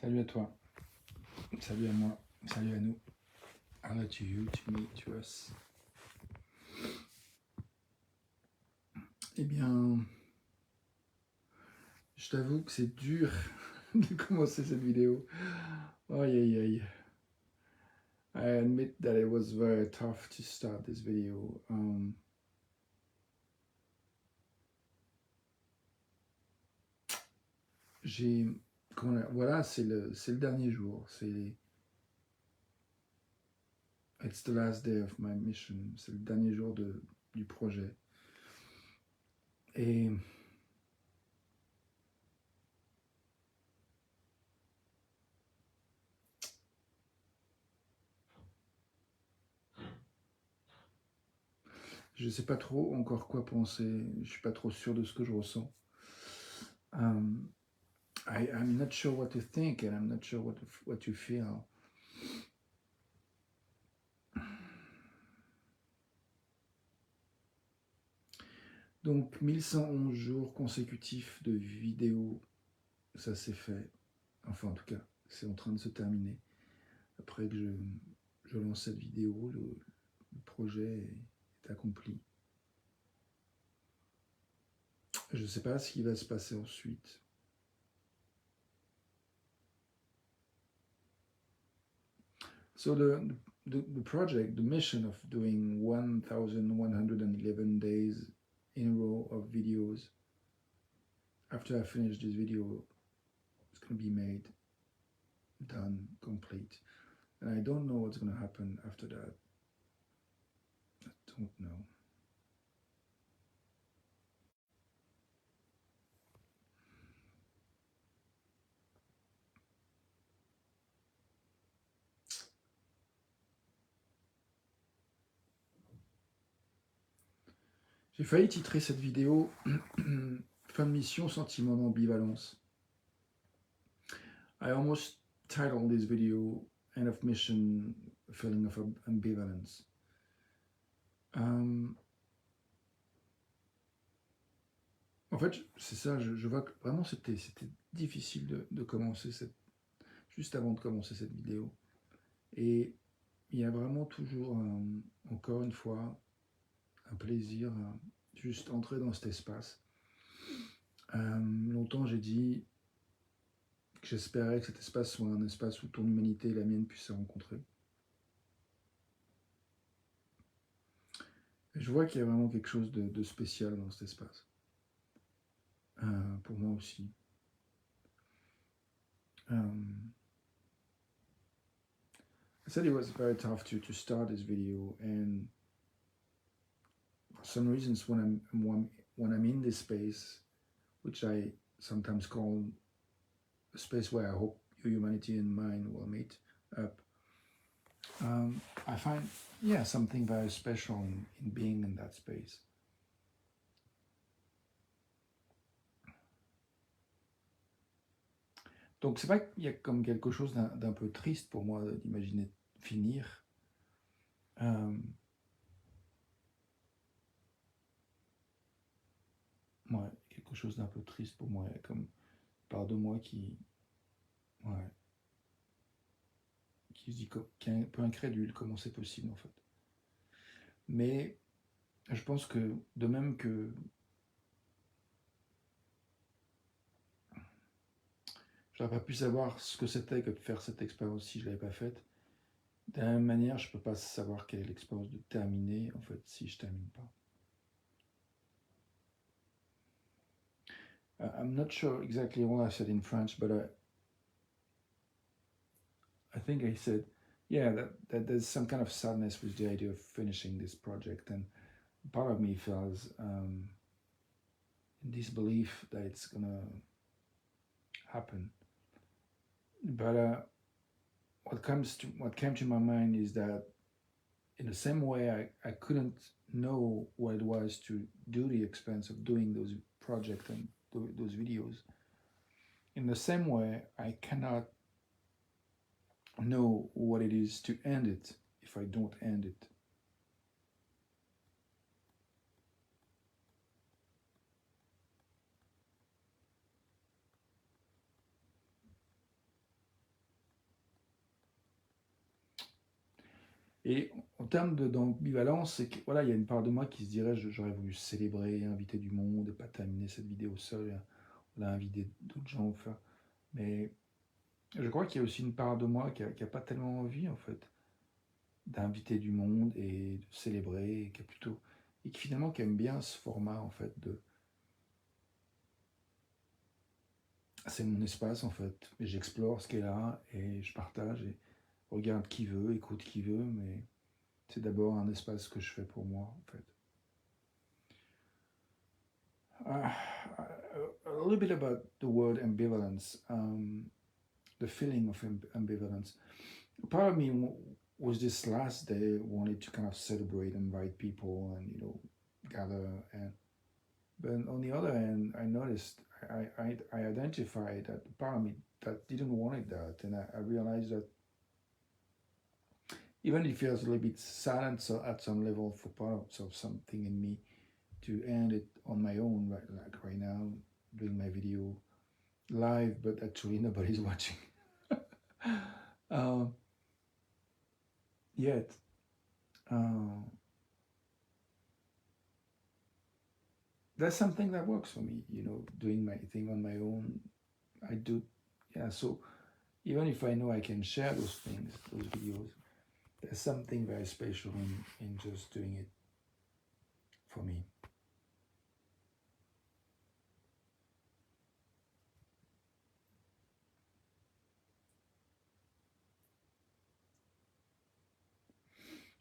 Salut à toi, salut à moi, salut à nous. Hello to you, to me, to us. Eh bien, je t'avoue que c'est dur de commencer cette vidéo. Aïe aïe aïe. I admit that it was very tough to start this video. Voilà, c'est le dernier jour. It's the last day of my mission. C'est le dernier jour du projet. Et je ne sais pas trop encore quoi penser. Je suis pas trop sûr de ce que je ressens. I'm not sure what to think and I'm not sure what to feel. Donc 1111 jours consécutifs de vidéos, ça s'est fait. Enfin en tout cas, c'est en train de se terminer. Après que je lance cette vidéo, le projet est accompli. Je ne sais pas ce qui va se passer ensuite. So the project, the mission of doing 1111 days in a row of videos, after I finish this video, it's going to be made, done, complete. And I don't know what's going to happen after that. I don't know. J'ai failli titrer cette vidéo fin de mission, sentiment d'ambivalence. I almost titled this video end of mission, feeling of ambivalence. En fait, c'est ça, je vois que vraiment c'était difficile de commencer juste avant de commencer cette vidéo. Et il y a vraiment toujours, encore une fois, un plaisir à juste entrer dans cet espace. Longtemps j'ai dit que j'espérais que cet espace soit un espace où ton humanité et la mienne puissent se rencontrer. Et je vois qu'il y a vraiment quelque chose de spécial dans cet espace. Pour moi aussi. I said it was very tough to start this video, and for some reasons when I'm in this space, which I sometimes call a space where I hope your humanity and mine will meet up, I find something very special in being in that space. Donc c'est vrai qu'il y a comme quelque chose d'un peu triste pour moi d'imaginer finir. Ouais, quelque chose d'un peu triste pour moi, comme part de moi qui se dit qui est un peu incrédule, comment c'est possible en fait. Mais je pense que de même que j'aurais pas pu savoir ce que c'était que de faire cette expérience si je l'avais pas faite, de la même manière je peux pas savoir quelle est l'expérience de terminer en fait si je termine pas. I'm not sure exactly what I said in French, but I think I said, that there's some kind of sadness with the idea of finishing this project, and part of me feels in disbelief that it's gonna happen. But what came to my mind is that in the same way I couldn't know what it was to do the expense of doing those projects and those videos. In the same way, I cannot know what it is to end it if I don't end it. Et en termes d'ambivalence, c'est que voilà, il y a une part de moi qui se dirait j'aurais voulu célébrer, inviter du monde et pas terminer cette vidéo seul, voilà, inviter d'autres gens. Enfin, mais je crois qu'il y a aussi une part de moi qui a pas tellement envie en fait d'inviter du monde et de célébrer, et qui a plutôt et qui finalement qui aime bien ce format en fait de c'est mon espace en fait, et j'explore ce qui est là et je partage et regarde qui veut, écoute qui veut, mais c'est d'abord un espace que je fais pour moi en fait. Uh, a little bit about the word ambivalence, the feeling of ambivalence. Part of me was this last day wanted to kind of celebrate, invite people, and gather. And but on the other hand, I noticed I identified that the part of me that didn't want that, and I realized that even if it feels a little bit sad so at some level for part of something in me to end it on my own, right, like right now, doing my video live, but actually nobody's watching uh, yet. Uh, that's something that works for me, doing my thing on my own. I do, yeah. So even if I know I can share those things, those videos, there's something very special in just doing it for me.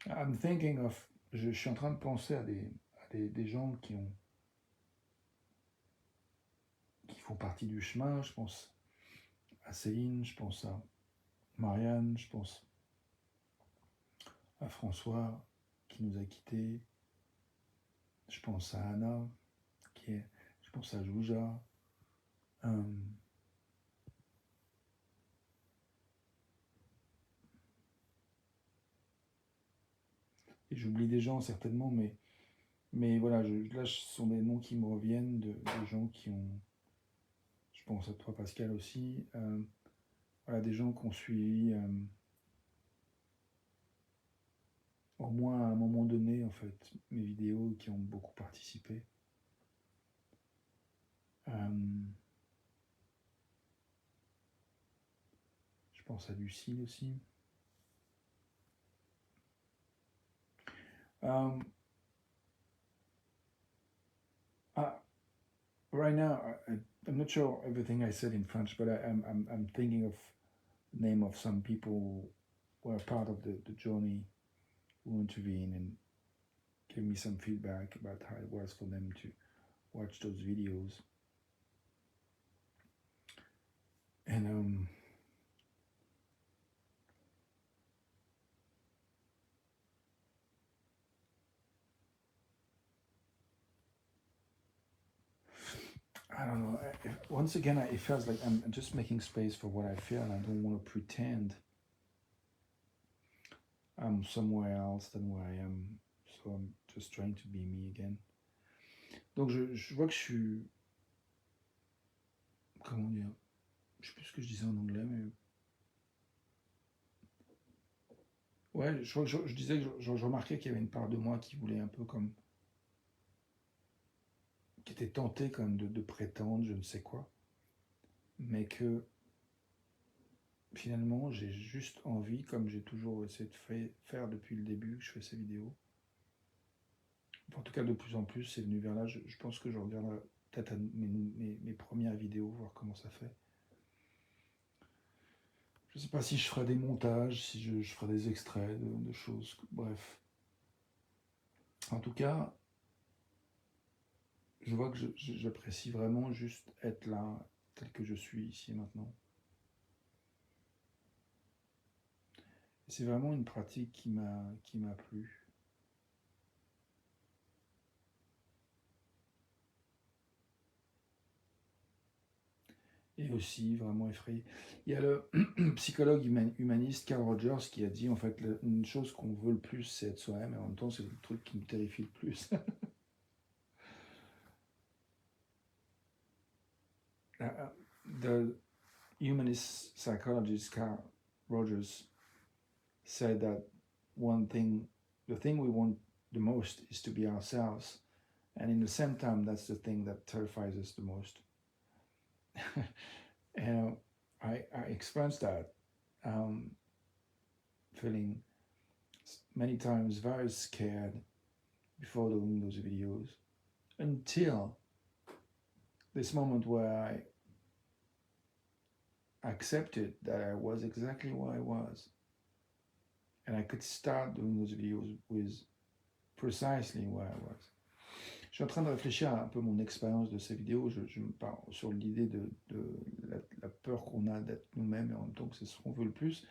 I'm thinking of, je suis en train de penser à des gens qui font partie du chemin. Je pense à Céline, je pense à Marianne, je pense à François qui nous a quittés, je pense à Anna, je pense à Jouja. Et j'oublie des gens certainement, mais voilà, là ce sont des noms qui me reviennent de gens qui ont, je pense à toi Pascal aussi, voilà, des gens qui ont suivi au moins à un moment donné en fait mes vidéos, qui ont beaucoup participé. Je pense à Lucille aussi. Right now, I'm not sure everything I said in French, but I'm thinking of the name of some people who were part of the journey, who intervened and gave me some feedback about how it was for them to watch those videos. And I don't know. Once again, it feels like I'm just making space for what I feel, and I don't want to pretend I'm somewhere else than where I am. So I'm just trying to be me again. Donc je vois que je suis... Comment dire? Je sais plus ce que je disais en anglais, mais... Ouais, je disais que je remarquais qu'il y avait une part de moi qui voulait un peu comme... qui était tentée comme de prétendre je ne sais quoi. Mais que finalement j'ai juste envie, comme j'ai toujours essayé de faire depuis le début que je fais ces vidéos. En tout cas, de plus en plus, c'est venu vers là. Je pense que je regarderai peut-être mes premières vidéos, voir comment ça fait. Je ne sais pas si je ferai des montages, si je ferai des extraits de choses, bref. En tout cas, je vois que j'apprécie vraiment juste être là, tel que je suis ici et maintenant. C'est vraiment une pratique qui m'a plu. Et aussi vraiment effrayé. Il y a le psychologue humaniste Carl Rogers qui a dit en fait une chose qu'on veut le plus, c'est être soi-même, et en même temps c'est le truc qui me terrifie le plus. The humanist psychologist Carl Rogers said that the thing we want the most is to be ourselves, and in the same time, that's the thing that terrifies us the most. And I experienced that, um, feeling many times very scared before doing those videos until this moment where I accepted that I was exactly where I was, and I could start doing those videos with precisely where I was. Je suis en train de réfléchir à un peu mon expérience de ces vidéos. Je me parle sur l'idée de la peur qu'on a d'être nous-mêmes et en même temps que c'est ce qu'on veut le plus.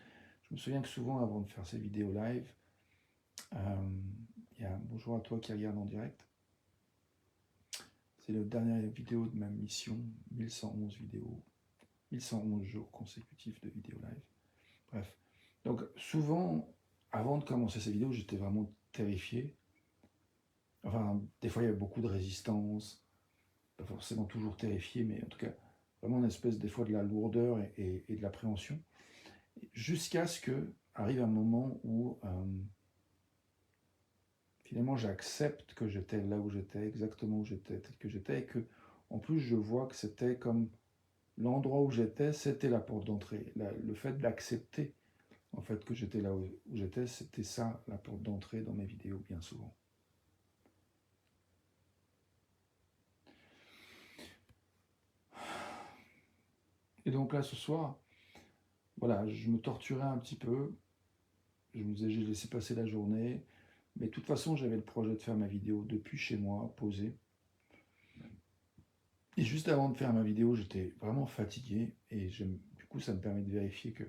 Je me souviens que souvent, avant de faire ces vidéos live, il y a bonjour à toi qui regarde en direct. C'est la dernière vidéo de ma mission, 1111 vidéos, 1111 jours consécutifs de vidéos live. Bref. Donc, souvent, avant de commencer ces vidéos, j'étais vraiment terrifié. Enfin, des fois, il y avait beaucoup de résistance, pas forcément toujours terrifié, mais en tout cas, vraiment une espèce, des fois, de la lourdeur et de l'appréhension. Jusqu'à ce que arrive un moment où, finalement, j'accepte que j'étais là où j'étais, exactement où j'étais, tel que j'étais, et que, en plus, je vois que c'était comme l'endroit où j'étais, c'était la porte d'entrée. Le fait d'accepter, en fait, que j'étais là où j'étais, c'était ça, la porte d'entrée dans mes vidéos, bien souvent. Et donc là, ce soir, voilà, je me torturais un petit peu. Je me disais, j'ai laissé passer la journée. Mais de toute façon, j'avais le projet de faire ma vidéo depuis chez moi, posé. Et juste avant de faire ma vidéo, j'étais vraiment fatigué. Et du coup, ça me permet de vérifier que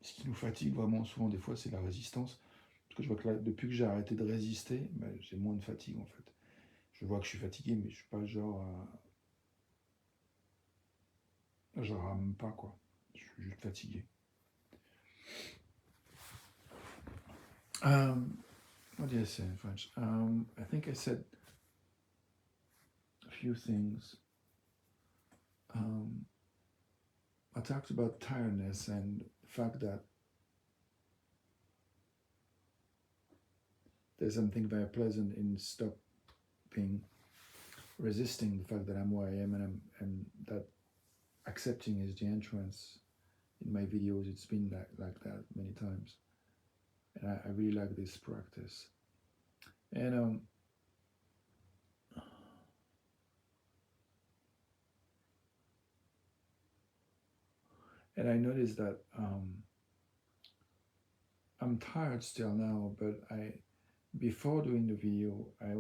ce qui nous fatigue vraiment souvent, des fois, c'est la résistance. Parce que je vois que là, depuis que j'ai arrêté de résister, ben, j'ai moins de fatigue en fait. Je vois que je suis fatigué, mais je suis pas genre. Je rame pas quoi. Je suis juste fatigué. What did I say in French? I think I said a few things. I talked about tiredness and the fact that there's something very pleasant in stopping resisting the fact that I'm where I am, and that accepting is the entrance. In my videos, it's been like that many times, and I really like this practice. And and I noticed that I'm tired still now, but before doing the video, I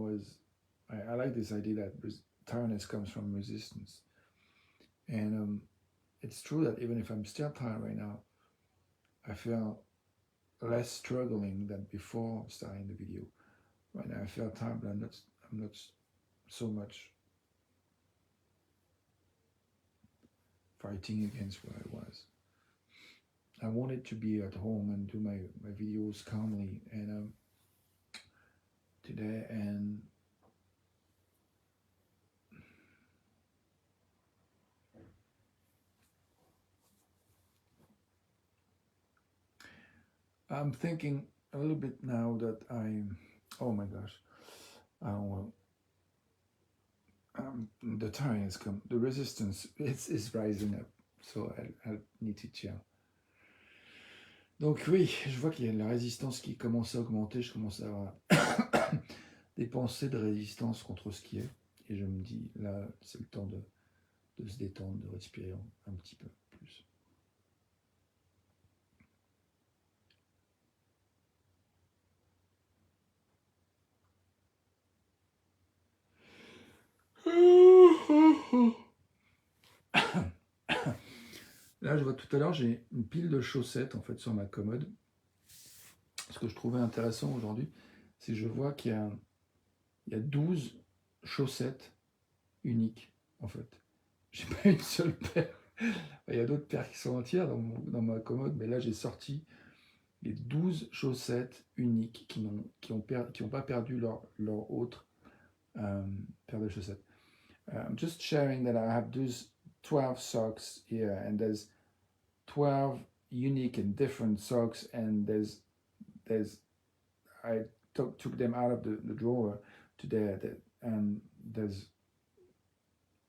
like this idea that tiredness comes from resistance, and it's true that even if I'm still tired right now, I feel less struggling than before starting the video. Right now, I feel tired, but I'm not so much fighting against what I was. I wanted to be at home and do my videos calmly, and today, and I'm thinking a little bit now that oh my gosh, I don't want. The time has come. The resistance is rising up, so I need to chill. Donc oui, je vois qu'il y a la résistance qui commence à augmenter. Je commence à avoir des pensées de résistance contre ce qui est, et je me dis là, c'est le temps de se détendre, de respirer un petit peu plus. Là, je vois tout à l'heure, j'ai une pile de chaussettes en fait sur ma commode. Ce que je trouvais intéressant aujourd'hui, c'est que je vois qu'il y a 12 chaussettes uniques en fait. J'ai pas une seule paire. Il y a d'autres paires qui sont entières dans ma commode, mais là j'ai sorti les 12 chaussettes uniques qui n'ont pas perdu leur autre paire de chaussettes. I'm just sharing that I have those 12 socks here, and there's 12 unique and different socks, and there's there's I took them out of the drawer today, and there's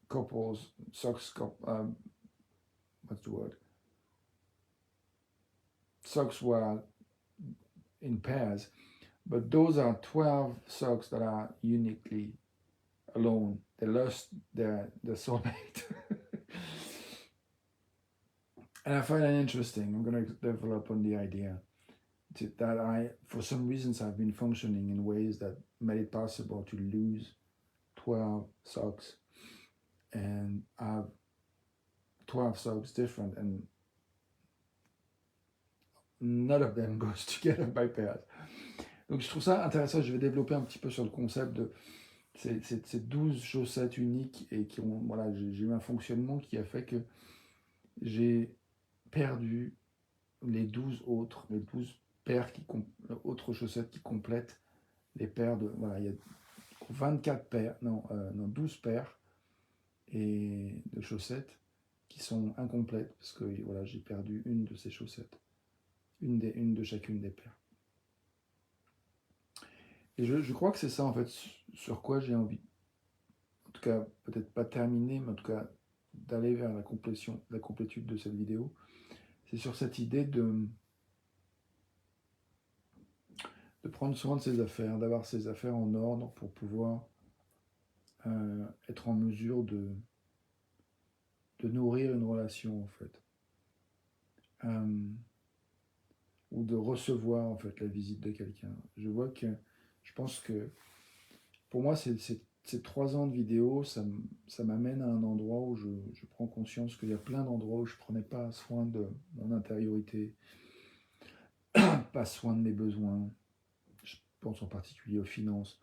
couples socks. What's the word? Socks were in pairs, but those are 12 socks that are uniquely alone. They lost their soulmate. And I find that interesting. I'm going to develop on the idea that for some reasons, I've been functioning in ways that made it possible to lose 12 socks and have 12 socks different, and none of them goes together by pairs. Donc je trouve ça intéressant. Je vais développer un petit peu sur le concept de ces 12 chaussettes uniques, et qui ont, voilà, j'ai eu un fonctionnement qui a fait que j'ai perdu les 12 paires autres chaussettes qui complètent les paires de, voilà, il y a 24 paires, non 12 paires de chaussettes qui sont incomplètes, parce que voilà, j'ai perdu une de ces chaussettes, une de chacune des paires. Et je crois que c'est ça en fait sur quoi j'ai envie, en tout cas peut-être pas terminer, mais en tout cas d'aller vers la complétude de cette vidéo. C'est sur cette idée de prendre soin de ses affaires, d'avoir ses affaires en ordre pour pouvoir être en mesure de nourrir une relation en fait, ou de recevoir en fait la visite de quelqu'un. Je pense que pour moi ces 3 ans de vidéo, ça m'amène à un endroit où je prends conscience qu'il y a plein d'endroits où je ne prenais pas soin de mon intériorité, pas soin de mes besoins. Je pense en particulier aux finances.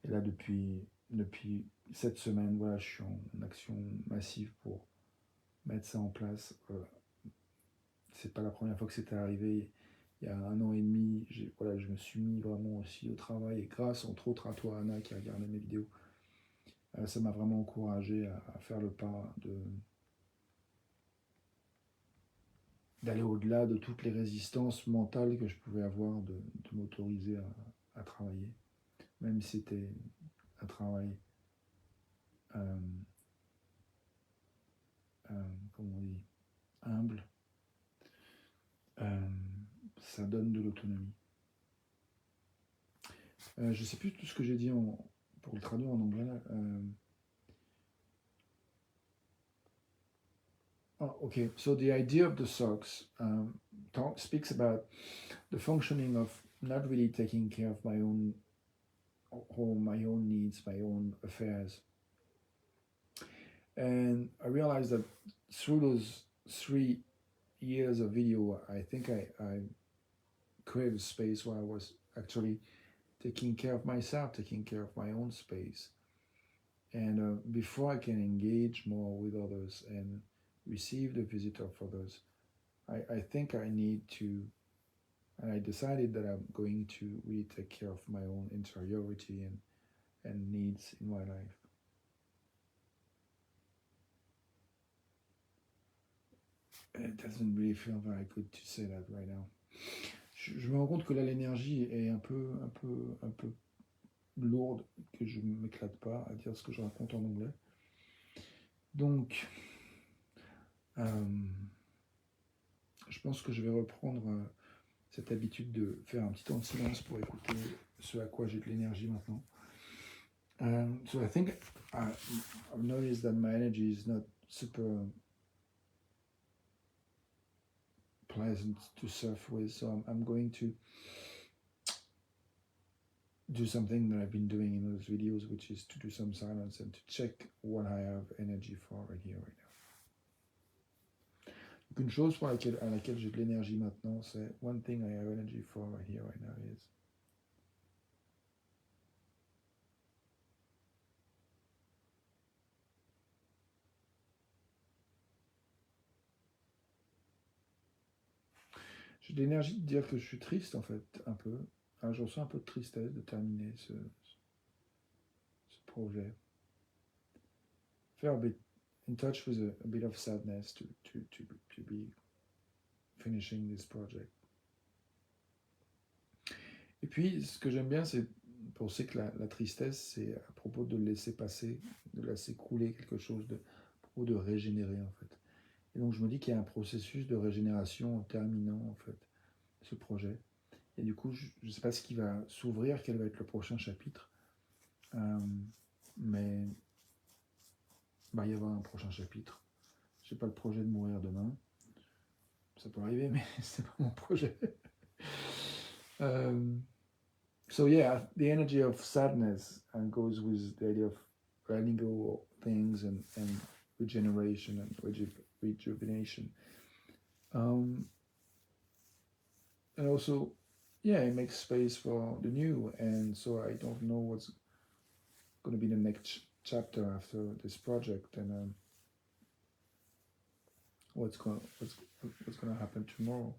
Et là, depuis cette semaine, voilà, je suis en action massive pour mettre ça en place. C'est pas la première fois que c'était arrivé. Il y a 1 an et demi, je me suis mis vraiment aussi au travail, et grâce entre autres à toi, Anna, qui a regardé mes vidéos, ça m'a vraiment encouragé à faire le pas d'aller au-delà de toutes les résistances mentales que je pouvais avoir, de m'autoriser à travailler, même si c'était un travail, comment on dit, humble. Ça donne de l'autonomie. Je ne sais plus tout ce que j'ai dit pour le traduire en anglais là. Okay, so the idea of the socks speaks about the functioning of not really taking care of my own home, my own needs, my own affairs. And I realized that through those 3 years of video, I think I created a space where I was actually taking care of myself, taking care of my own space. And before I can engage more with others and receive the visit of others, I think I need to, and I decided that I'm going to really take care of my own interiority and needs in my life. It doesn't really feel very good to say that right now. Je me rends compte que là l'énergie est un peu lourde, que je ne m'éclate pas à dire ce que je raconte en anglais. Donc, je pense que je vais reprendre cette habitude de faire un petit temps de silence pour écouter ce à quoi j'ai de l'énergie maintenant. So I think I've noticed that my energy is not super pleasant to surf with, so I'm going to do something that I've been doing in those videos, which is to do some silence and to check what I have energy for right here, right now. Donc une chose à laquelle j'ai de l'énergie maintenant, c'est one thing I have energy for right here, right now is j'ai de l'énergie de dire que je suis triste en fait, un peu. Alors, je ressens un peu de tristesse de terminer ce projet. Faire a bit in touch with a bit of sadness to be finishing this project. Et puis, ce que j'aime bien, c'est penser que la tristesse, c'est à propos de laisser passer, de laisser couler quelque chose, à propos de régénérer, en fait. Et donc, je me dis qu'il y a un processus de régénération en terminant, en fait, ce projet. Et du coup, je ne sais pas ce qui va s'ouvrir, quel va être le prochain chapitre. Mais il va y avoir un prochain chapitre. Je n'ai pas le projet de mourir demain. Ça peut arriver, mais c'est pas mon projet. So yeah, the energy of sadness goes with the idea of letting go of things and regeneration and rejuvenation. And also, yeah, it makes space for the new. And so I don't know what's going to be the next chapter after this project, and what's going to happen tomorrow.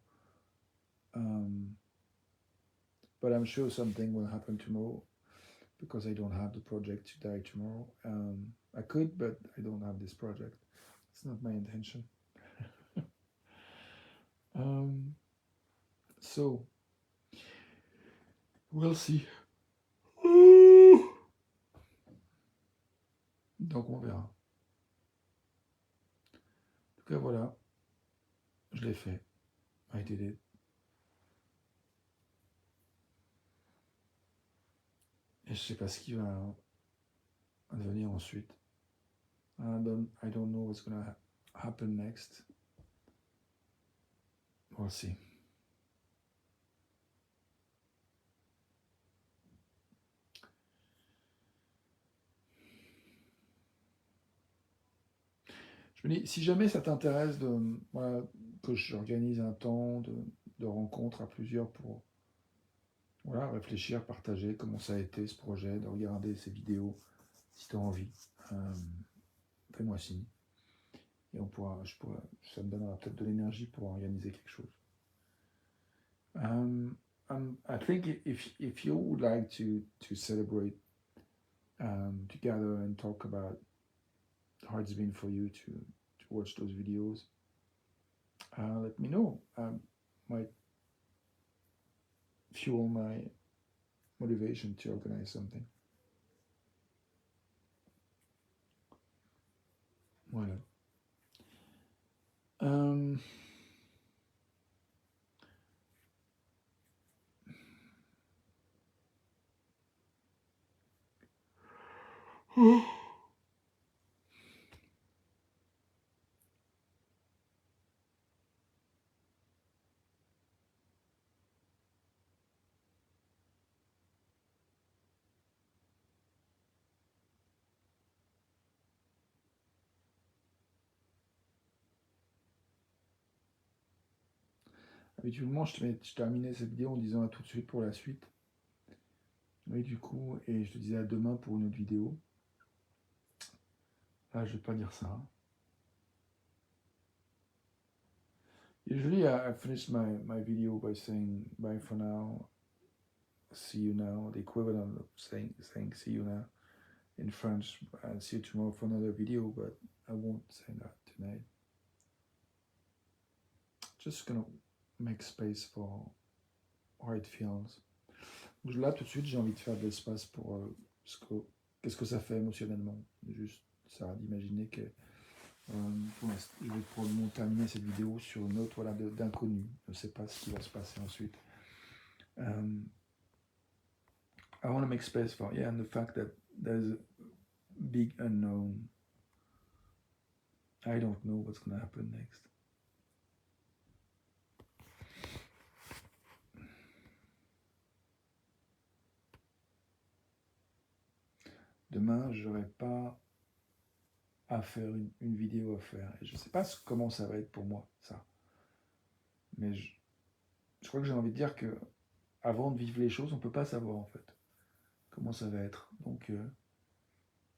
But I'm sure something will happen tomorrow because I don't have the project to die tomorrow. I could, but I don't have this project. It's not my intention. So we'll see. Donc on verra. En tout cas, voilà. Je l'ai fait. I did it. Et je sais pas ce qui va devenir ensuite. I don't know what's gonna happen next. We'll see. Je me dis, si jamais ça t'intéresse voilà, que j'organise un temps de rencontre à plusieurs pour voilà, réfléchir, partager comment ça a été ce projet, de regarder ces vidéos, si tu as envie, fais-moi signe. Et ça me donnera peut-être de l'énergie pour organiser quelque chose. I think if you would like to celebrate together and talk about how it's been for you to watch those videos, let me know. Might fuel my motivation to organize something. Voilà. Habituellement, je terminais cette vidéo en disant à tout de suite pour la suite. Oui, du coup, et je te disais à demain pour une autre vidéo. Là, je vais pas dire ça. Usually, I finish my video by saying bye for now, see you now, the equivalent of saying see you now in French, and see you tomorrow for another video, but I won't say that tonight. Just gonna make space for how it feels. Là, tout de suite, j'ai envie de faire de l'espace pour qu'est-ce que ça fait émotionnellement. Juste ça, d'imaginer que je vais probablement terminer cette vidéo sur une note voilà, d'inconnu. Je ne sais pas ce qui va se passer ensuite. I want to make space for, and the fact that there's a big unknown. I don't know what's going to happen next. Demain, je n'aurai pas à faire une vidéo à faire. Et je ne sais pas comment ça va être pour moi, ça. Mais je crois que j'ai envie de dire que avant de vivre les choses, on ne peut pas savoir en fait comment ça va être. Donc,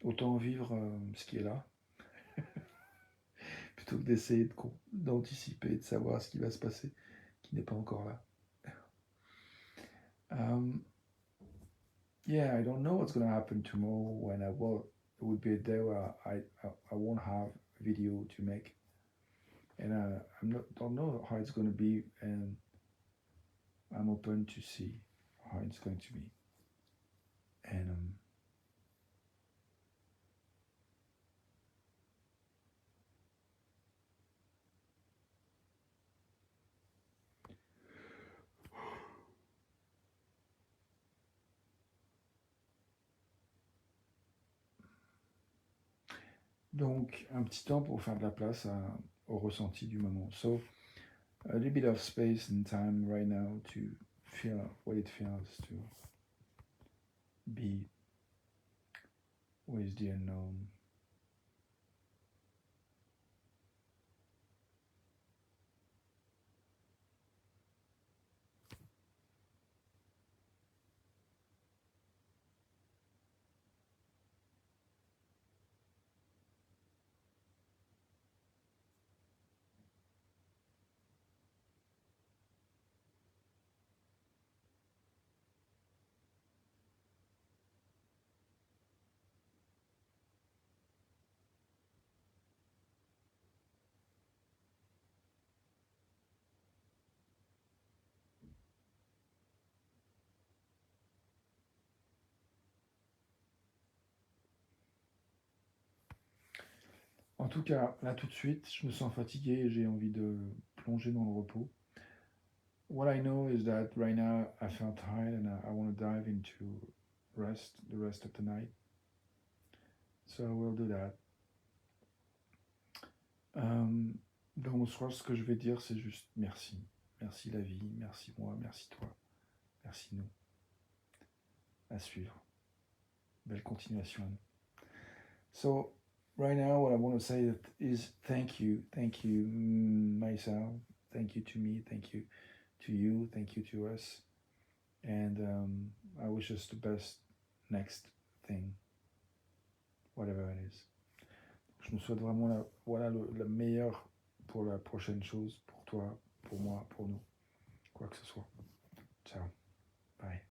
autant vivre ce qui est là, plutôt que d'essayer d'anticiper, de savoir ce qui va se passer, qui n'est pas encore là. I don't know what's going to happen tomorrow when it would be a day where I won't have video to make. And don't know how it's going to be, and I'm open to see how it's going to be. And donc, un petit temps pour faire de la place au ressenti du moment. So, a little bit of space and time right now to feel what it feels to be with the unknown. En tout cas, là tout de suite, je me sens fatigué et j'ai envie de plonger dans le repos. What I know is that right now I feel tired and I want to dive into rest the rest of the night. So I will do that. Donc bonsoir, ce que je vais dire, c'est juste merci. Merci la vie, merci moi, merci toi, merci nous. À suivre. Belle continuation. So right now, what I want to say is thank you myself, thank you to me, thank you to you, thank you to us, and I wish us the best next thing, whatever it is. Je me souhaite vraiment la meilleure pour la prochaine chose, pour toi, pour moi, pour nous, quoi que ce soit. Ciao, bye.